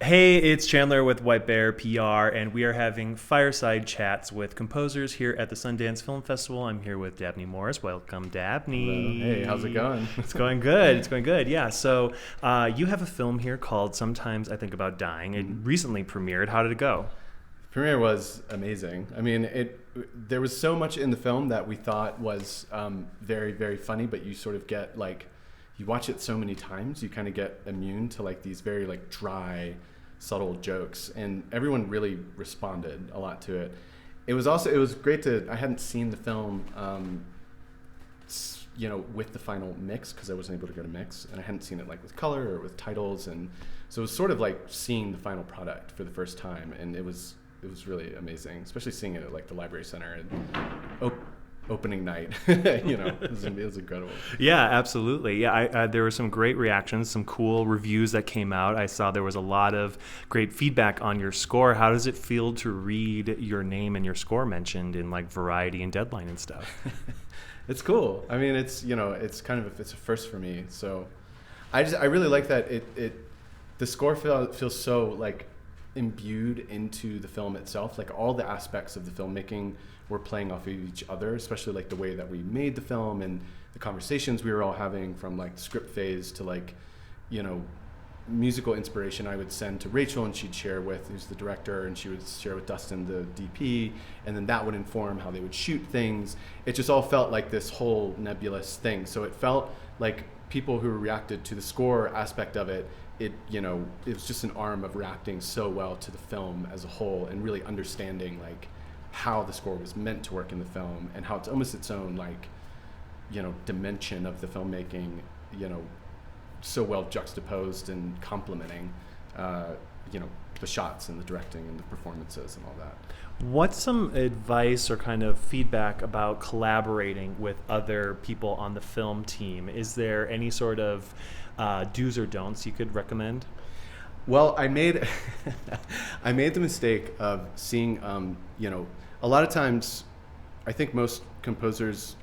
Hey, it's Chandler with White Bear PR, and we are having fireside chats with composers here at the Sundance Film Festival. I'm here with Dabney Morris. Welcome, Hello. Hey, how's it Dabney. going? It's going good. It's going good. Yeah. So you have a film here called "Sometimes I Think About Dying." It recently premiered. How did it go? Premiere was amazing. I mean, there was so much in the film that we thought was very, very funny, but you sort of get like, you watch it so many times, you kind of get immune to like these very like dry, subtle jokes, and everyone really responded a lot to it. It was great I hadn't seen the film, with the final mix because I wasn't able to go to mix, and I hadn't seen it like with color or with titles, and so it was sort of like seeing the final product for the first time, and it was really amazing, especially seeing it at like the Library Center and opening night. It was incredible. Yeah, absolutely. Yeah, there were some great reactions, some cool reviews that came out. I saw there was a lot of great feedback on your score. How does it feel to read your name and your score mentioned in like Variety and Deadline and stuff? It's cool. I mean, it's it's a first for me. So I really like that the score feels so like imbued into the film itself. Like all the aspects of the filmmaking were playing off of each other, especially like the way that we made the film and the conversations we were all having, from like script phase to like, musical inspiration I would send to Rachel and she'd share with, who's the director, and she would share with Dustin, the DP, and then that would inform how they would shoot things. It just all felt like this whole nebulous thing. So it felt like people who reacted to the score aspect of it, it was just an arm of reacting so well to the film as a whole and really understanding like how the score was meant to work in the film and how it's almost its own like, dimension of the filmmaking, so well juxtaposed and complementing, the shots and the directing and the performances and all that. What's some advice or kind of feedback about collaborating with other people on the film team? Is there any sort of do's or don'ts you could recommend? Well, I made I made the mistake of seeing, a lot of times, I think most composers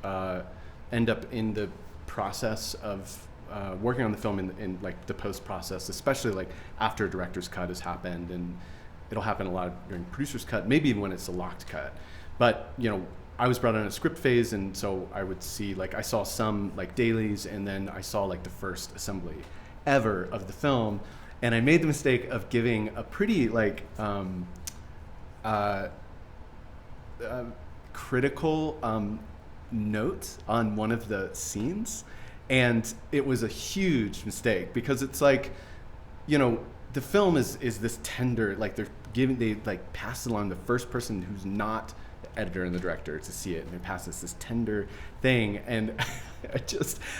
end up in the process of working on the film in like the post process, especially like after a director's cut has happened, and it'll happen a lot during producer's cut, maybe even when it's a locked cut. But I was brought on a script phase, and so I would see like I saw some like dailies, and then I saw like the first assembly ever of the film, and I made the mistake of giving a pretty like critical note on one of the scenes. And it was a huge mistake because it's like, the film is this tender, like they like pass it along the first person who's not the editor and the director to see it, and they pass this tender thing, and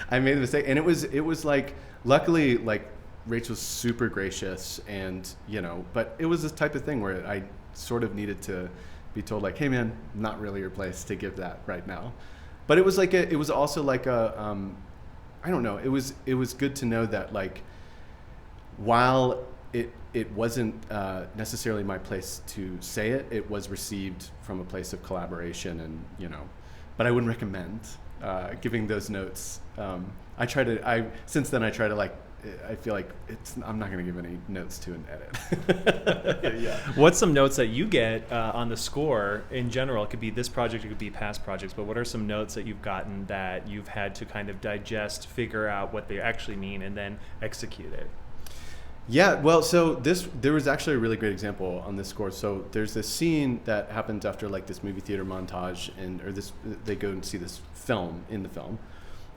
I made the mistake, and it was like, luckily like Rachel's super gracious, and but it was this type of thing where I sort of needed to be told like, hey man, not really your place to give that right now. But it was like it was also like a I don't know. It was good to know that like, while it wasn't necessarily my place to say it, it was received from a place of collaboration, and but I wouldn't recommend giving those notes. Since then I try to like, I feel like I'm not going to give any notes to an edit. Yeah. What's some notes that you get on the score in general? It could be this project, it could be past projects, but what are some notes that you've gotten that you've had to kind of digest, figure out what they actually mean, and then execute it? Yeah, well, so there was actually a really great example on this score. So there's this scene that happens after like this movie theater montage, they go and see this film in the film,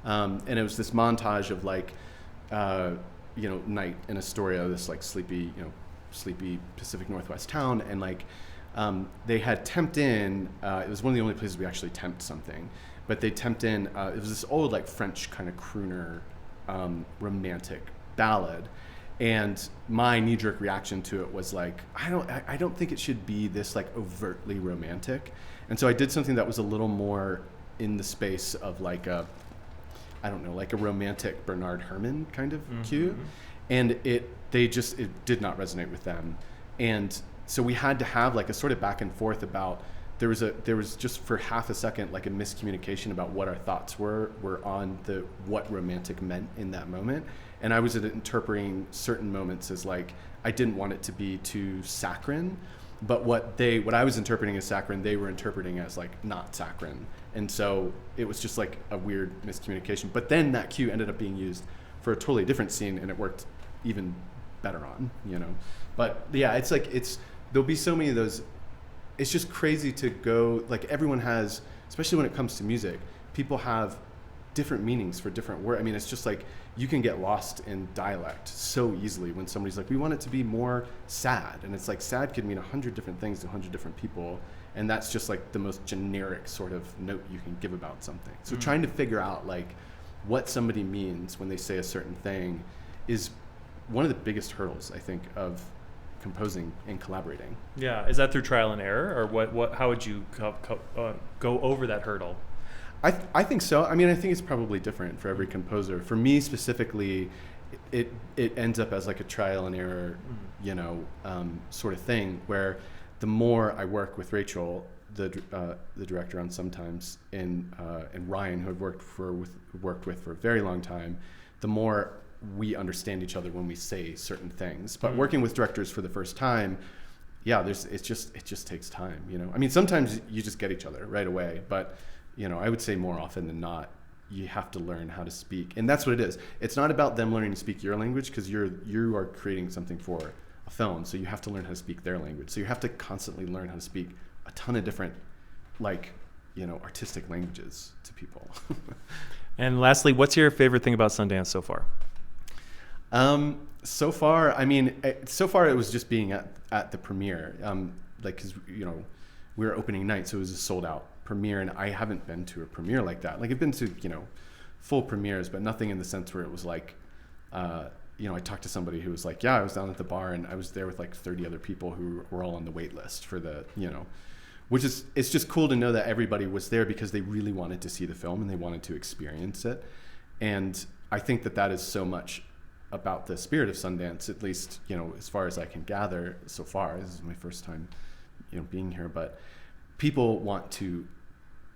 and it was this montage of like, night in Astoria, this like sleepy Pacific Northwest town, and like they had temped in. It was one of the only places we actually temped something, but they temped in. It was this old like French kind of crooner, romantic ballad, and my knee-jerk reaction to it was like, I don't think it should be this like overtly romantic, and so I did something that was a little more in the space of like a, I don't know, like a romantic Bernard Herrmann kind of cue, and it did not resonate with them, and so we had to have like a sort of back and forth about there was just for half a second like a miscommunication about what our thoughts were on what romantic meant in that moment, and I was interpreting certain moments as like I didn't want it to be too saccharine, but what I was interpreting as saccharine, they were interpreting as like not saccharine, and so it was just like a weird miscommunication. But then that cue ended up being used for a totally different scene, and it worked even better on, you know. But yeah, it's like there'll be so many of those. It's just crazy to go, like everyone has, especially when it comes to music, people have different meanings for different words. I mean, it's just like you can get lost in dialect so easily when somebody's like, we want it to be more sad. And it's like sad could mean 100 different things to 100 different people. And that's just like the most generic sort of note you can give about something. So trying to figure out like what somebody means when they say a certain thing is one of the biggest hurdles, I think, of composing and collaborating. Yeah, is that through trial and error, or what? How would you go over that hurdle? I think so. I mean, I think it's probably different for every composer. For me specifically, it ends up as like a trial and error, you know, sort of thing. Where the more I work with Rachel, the director on Sometimes, and Ryan, who I've worked with for a very long time, the more we understand each other when we say certain things. But working with directors for the first time, yeah, it just takes time, you know. I mean, sometimes you just get each other right away, but you know, I would say more often than not, you have to learn how to speak, and that's what it is. It's not about them learning to speak your language, because you are creating something for a film, so you have to learn how to speak their language. So you have to constantly learn how to speak a ton of different, like, you know, artistic languages to people. And lastly, what's your favorite thing about Sundance so far? So far, I mean, it was just being at the premiere, like, cause you know, we were opening night, so it was a sold out premiere, and I haven't been to a premiere like that. Like I've been to, you know, full premieres, but nothing in the sense where it was like, you know, I talked to somebody who was like, yeah, I was down at the bar and I was there with like 30 other people who were all on the wait list for the, you know, it's just cool to know that everybody was there because they really wanted to see the film and they wanted to experience it. And I think that is so much about the spirit of Sundance, at least, you know, as far as I can gather so far. This is my first time, you know, being here, but people want to,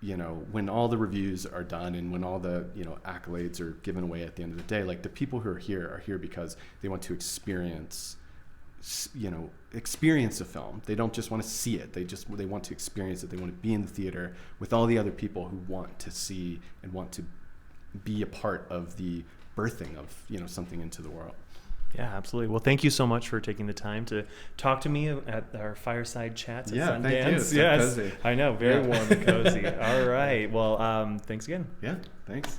you know, when all the reviews are done and when all the, you know, accolades are given away at the end of the day, like the people who are here because they want to experience a film. They don't just want to see it. They want to experience it. They want to be in the theater with all the other people who want to see and want to be a part of the birthing of, you know, something into the world. Yeah, absolutely. Well, thank you so much for taking the time to talk to me at our fireside chats at Sundance. Thank you. It's so yes, cozy. I know, very warm and cozy. All right. Well, thanks again. Yeah, thanks.